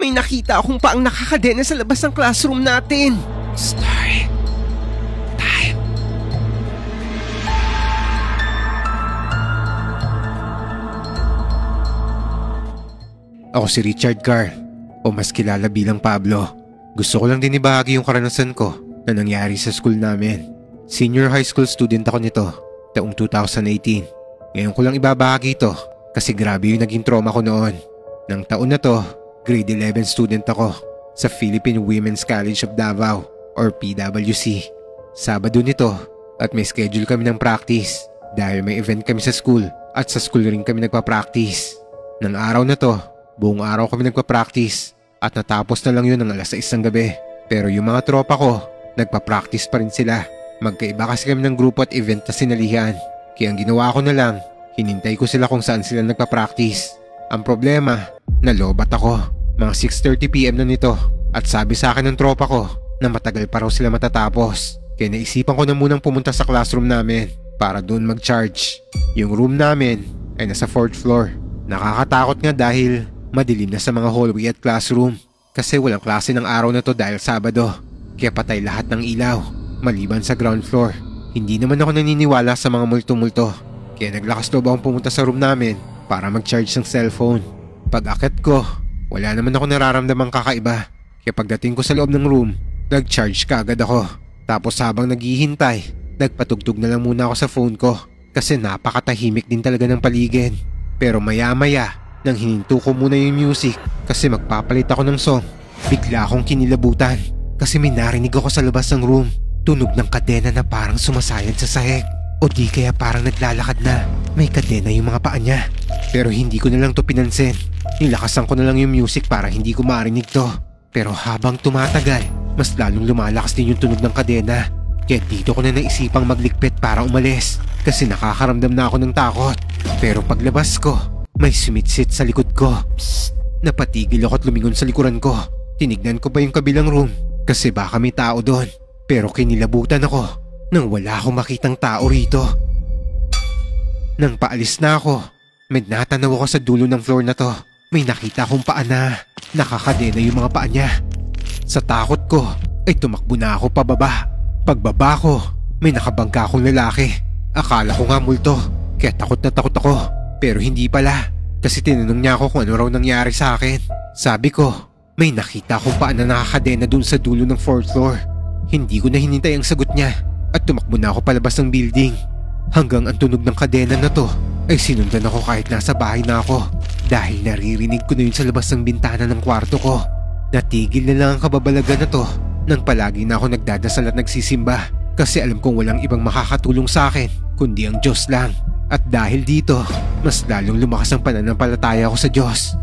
May nakita akong paang nakakadena sa labas ng classroom natin. Story time. Ako si Richard Carl, o mas kilala bilang Pablo. Gusto ko lang din ibahagi yung karanasan ko na nangyari sa school namin. Senior high school student ako nito, taong 2018. Ngayon ko lang ibabahagi ito kasi grabe yung naging trauma ko noon. Nang taon na to, grade 11 student ako sa Philippine Women's College of Davao or PWC. Sabado nito at may schedule kami ng practice dahil may event kami sa school at sa school rin kami nagpa-practice. Nang araw na to, buong araw kami nagpa-practice at natapos na lang yun ng alas 6 ng gabi. Pero yung mga tropa ko, nagpa-practice pa rin sila. Magkaiba kasi kami ng grupo at event na sinalihan. Kaya ang ginawa ko na lang, hinintay ko sila kung saan sila nagpa-practice. Ang problema, nalobat ako. Mga 6:30 PM na nito at sabi sa akin ng tropa ko na matagal pa raw sila matatapos. Kaya naisipan ko na munang pumunta sa classroom namin para doon mag-charge. Yung room namin ay nasa 4th floor. Nakakatakot nga dahil madilim na sa mga hallway at classroom kasi walang klase ng araw na to dahil Sabado. Kaya patay lahat ng ilaw maliban sa ground floor. Hindi naman ako naniniwala sa mga multo-multo kaya naglakas loob akong pumunta sa room namin para mag-charge ng cellphone. Pag-akit ko, wala naman ako nararamdamang kakaiba. Kaya pagdating ko sa loob ng room, nag-charge kaagad ako. Tapos habang naghihintay, nagpatugtog na lang muna ako sa phone ko kasi napakatahimik din talaga ng paligid. Pero maya-maya, nang hininto ko muna yung music kasi magpapalit ako ng song, bigla akong kinilabutan kasi may narinig ako sa labas ng room. Tunog ng kadena na parang sumasayad sa sahig o di kaya parang naglalakad na may kadena yung mga paa niya. Pero hindi ko na lang to pinansin. Nilakasan ko na lang yung music para hindi ko marinig to. Pero habang tumatagal, mas lalong lumalakas din yung tunog ng kadena. Kaya dito ko na naisipang maglikpit para umalis kasi nakakaramdam na ako ng takot. Pero paglabas ko, may sumitsit sa likod ko. Psst! Napatigil ako at lumingon sa likuran ko. Tinignan ko pa yung kabilang room kasi baka may tao doon. Pero kinilabutan ako nang wala akong makitang tao rito. Nang paalis na ako, may natanaw ako sa dulo ng floor na to. May nakita akong paa na nakakadena yung mga paa niya. Sa takot ko ay tumakbo na ako pababa. Pagbaba ko, may nakabangga akong lalaki. Akala ko nga multo, kaya takot na takot ako. Pero hindi pala, kasi tinanong niya ako kung ano raw nangyari sa akin. Sabi ko, may nakita akong paa na nakakadena dun sa dulo ng 4th floor. Hindi ko na hinintay ang sagot niya at tumakbo na ako palabas ng building. Hanggang ang tunog ng kadena na to ay sinundan ako kahit nasa bahay na ako dahil naririnig ko na yun sa labas ng bintana ng kwarto ko. Natigil na lang ang kababalagan na to nang palagi na ako nagdadasal at nagsisimba kasi alam kong walang ibang makakatulong sa akin kundi ang Diyos lang. At dahil dito, mas lalong lumakas ang pananampalataya ko sa Diyos.